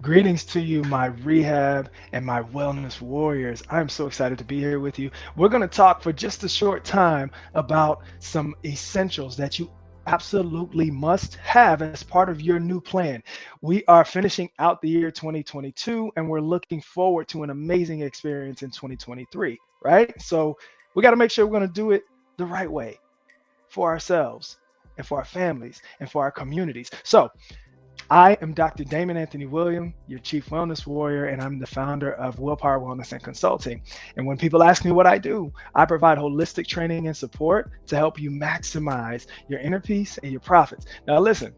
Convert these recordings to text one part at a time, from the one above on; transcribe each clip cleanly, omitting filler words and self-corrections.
Greetings to you, my rehab and my wellness warriors. I'm so excited to be here with you. We're going to talk for just a short time about some essentials that you absolutely must have as part of your new plan. We are finishing out the year 2022 and we're looking forward to an amazing experience in 2023, right? So we got to make sure we're going to do it the right way for ourselves and for our families and for our communities. So, I am Dr. Damon Anthony William, your Chief Wellness Warrior, and I'm the founder of Willpower Wellness and Consulting. And when people ask me what I do, I provide holistic training and support to help you maximize your inner peace and your profits. Now, listen,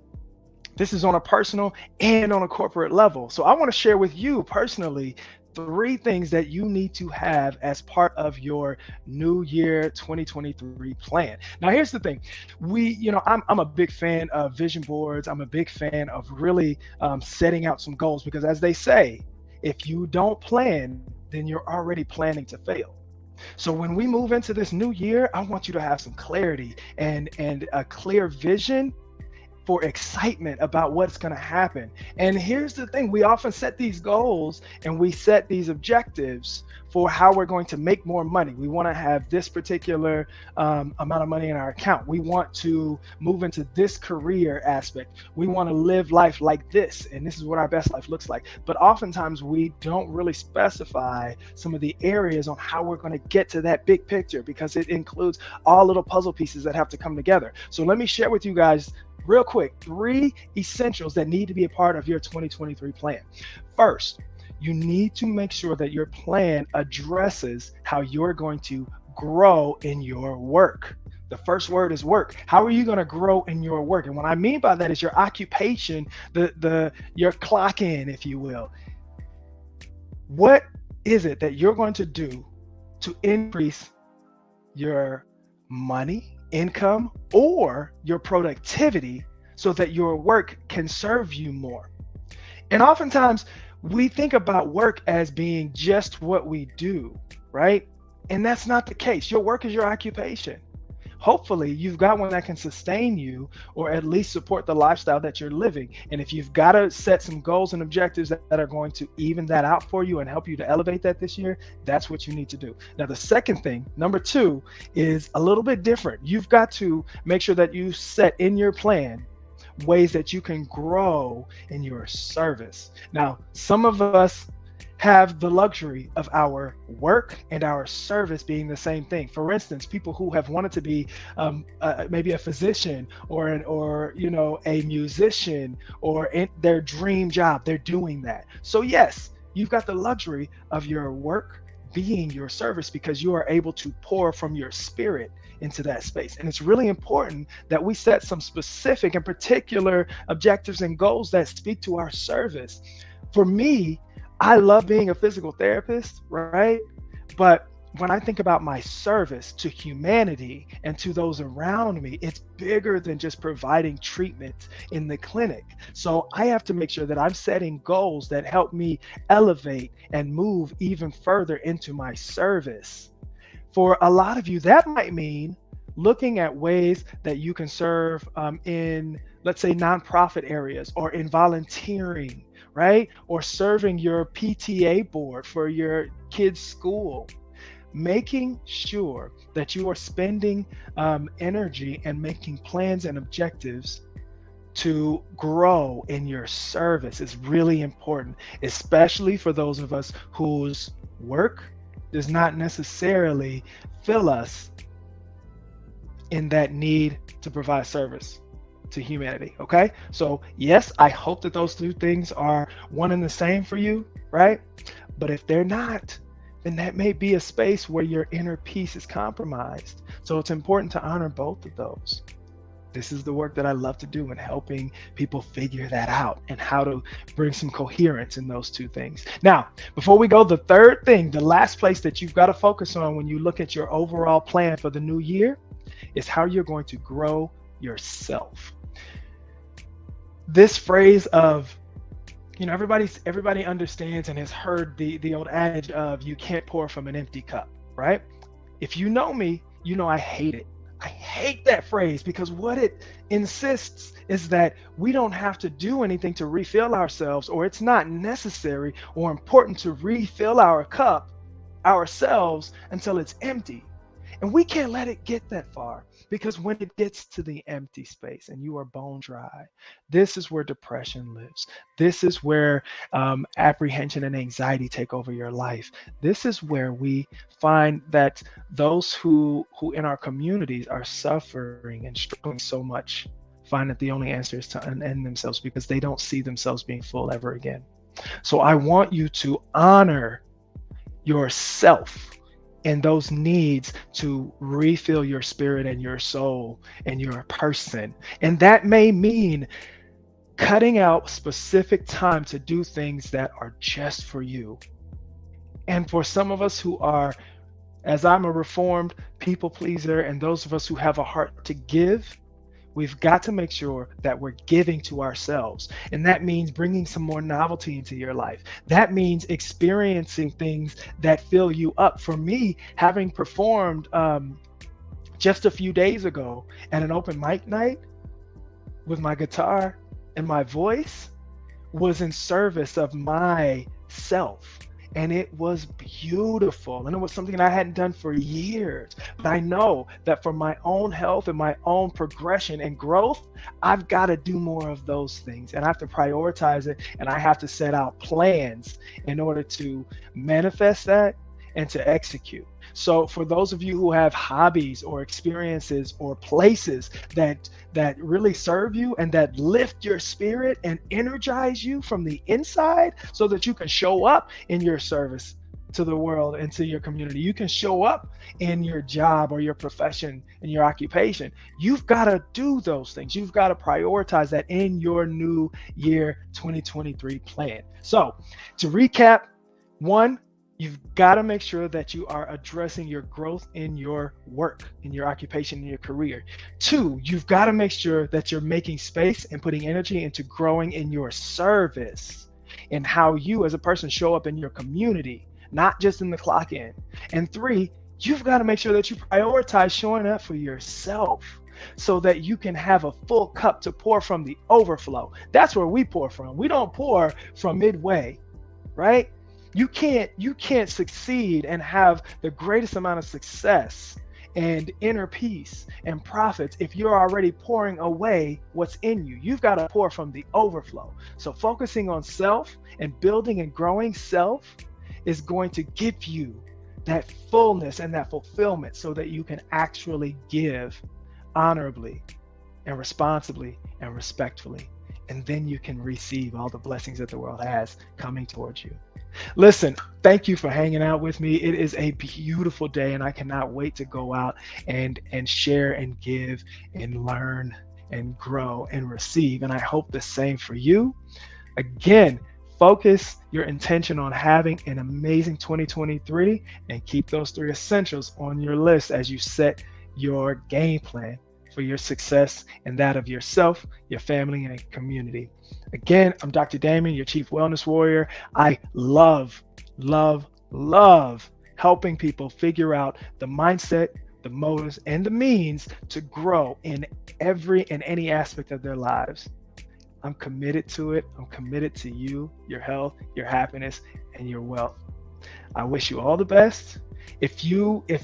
this is on a personal and on a corporate level. So I want to share with you personally three things that you need to have as part of your new year 2023 plan. Now, here's the thing. I'm a big fan of vision boards. I'm a big fan of really setting out some goals because as they say, if you don't plan, then you're already planning to fail. So when we move into this new year, I want you to have some clarity and a clear vision for excitement about what's going to happen. And here's the thing, we often set these goals and we set these objectives for how we're going to make more money. We want to have this particular amount of money in our account. We want to move into this career aspect. We want to live life like this, and this is what our best life looks like. But oftentimes we don't really specify some of the areas on how we're going to get to that big picture because it includes all little puzzle pieces that have to come together. So let me share with you guys real quick, three essentials that need to be a part of your 2023 plan. First, you need to make sure that your plan addresses how you're going to grow in your work. The first word is work. How are you going to grow in your work? And what I mean by that is your occupation, your clock in, if you will. What is it that you're going to do to increase your money, income, or your productivity so that your work can serve you more? And oftentimes we think about work as being just what we do, right? And that's not the case. Your work is your occupation. Hopefully you've got one that can sustain you or at least support the lifestyle that you're living. And if you've got to set some goals and objectives that are going to even that out for you and help you to elevate that this year, that's what you need to do. Now, the second thing, number two, is a little bit different. You've got to make sure that you set in your plan ways that you can grow in your service. Now, some of us have the luxury of our work and our service being the same thing. For instance, people who have wanted to be maybe a physician or a musician or in their dream job, they're doing that. So yes, you've got the luxury of your work being your service because you are able to pour from your spirit into that space. And it's really important that we set some specific and particular objectives and goals that speak to our service. For me, I love being a physical therapist, right? But when I think about my service to humanity and to those around me, it's bigger than just providing treatment in the clinic. So I have to make sure that I'm setting goals that help me elevate and move even further into my service. For a lot of you, that might mean looking at ways that you can serve in, let's say, nonprofit areas or in volunteering, right? Or serving your PTA board for your kids' school. Making sure that you are spending energy and making plans and objectives to grow in your service is really important, especially for those of us whose work does not necessarily fill us in that need to provide service to humanity. Okay, so yes, I hope that those two things are one and the same for you, right? But if they're not, then that may be a space where your inner peace is compromised. So it's important to honor both of those. This is the work that I love to do in helping people figure that out and how to bring some coherence in those two things. Now, before we go, the third thing, the last place that you've got to focus on when you look at your overall plan for the new year is how you're going to grow yourself. This phrase of, everybody understands and has heard the old adage of you can't pour from an empty cup, right? If you know me, you know I hate it. I hate that phrase because what it insists is that we don't have to do anything to refill ourselves, or it's not necessary or important to refill our cup ourselves until it's empty. And we can't let it get that far, because when it gets to the empty space and you are bone dry, this is where depression lives. This is where apprehension and anxiety take over your life. This is where we find that those who in our communities are suffering and struggling so much find that the only answer is to unend themselves, because they don't see themselves being full ever again. So I want you to honor yourself and those needs to refill your spirit and your soul and your person. And that may mean cutting out specific time to do things that are just for you. And for some of us who are, as I'm a reformed people pleaser, and those of us who have a heart to give, we've got to make sure that we're giving to ourselves. And that means bringing some more novelty into your life. That means experiencing things that fill you up. For me, having performed just a few days ago at an open mic night with my guitar and my voice was in service of myself. And it was beautiful. And it was something I hadn't done for years. But I know that for my own health and my own progression and growth, I've got to do more of those things. And I have to prioritize it. And I have to set out plans in order to manifest that and to execute. So for those of you who have hobbies or experiences or places that really serve you and that lift your spirit and energize you from the inside so that you can show up in your service to the world and to your community, you can show up in your job or your profession and your occupation, you've got to do those things. You've got to prioritize that in your new year 2023 plan. So to recap, 1, you've got to make sure that you are addressing your growth in your work, in your occupation, in your career. 2, you've got to make sure that you're making space and putting energy into growing in your service and how you as a person show up in your community, not just in the clock in. And 3, you've got to make sure that you prioritize showing up for yourself so that you can have a full cup to pour from the overflow. That's where we pour from. We don't pour from midway, right? You can't succeed and have the greatest amount of success and inner peace and profits if you're already pouring away what's in you. You've got to pour from the overflow. So focusing on self and building and growing self is going to give you that fullness and that fulfillment so that you can actually give honorably and responsibly and respectfully. And then you can receive all the blessings that the world has coming towards you. Listen, thank you for hanging out with me. It is a beautiful day, and I cannot wait to go out and share and give and learn and grow and receive. And I hope the same for you. Again, focus your intention on having an amazing 2023 and keep those 3 essentials on your list as you set your game plan for your success and that of yourself, your family, and community. Again, I'm Dr. Damien, your Chief Wellness Warrior. I love helping people figure out the mindset, the motives, and the means to grow in every and any aspect of their lives. I'm committed to it. I'm committed to you, your health, your happiness, and your wealth. I wish you all the best. If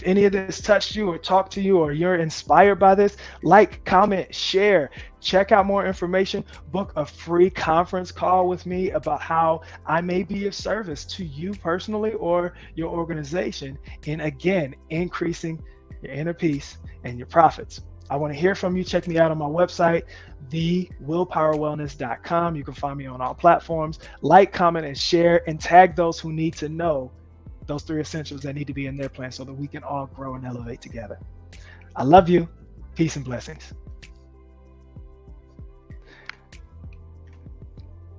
any of this touched you or talked to you or you're inspired by this, like, comment, share, check out more information, book a free conference call with me about how I may be of service to you personally or your organization in, again, increasing your inner peace and your profits. I want to hear from you. Check me out on my website, thewillpowerwellness.com. You can find me on all platforms. Like, comment, and share, and tag those who need to know those 3 essentials that need to be in their plan so that we can all grow and elevate together. I love you. Peace and blessings.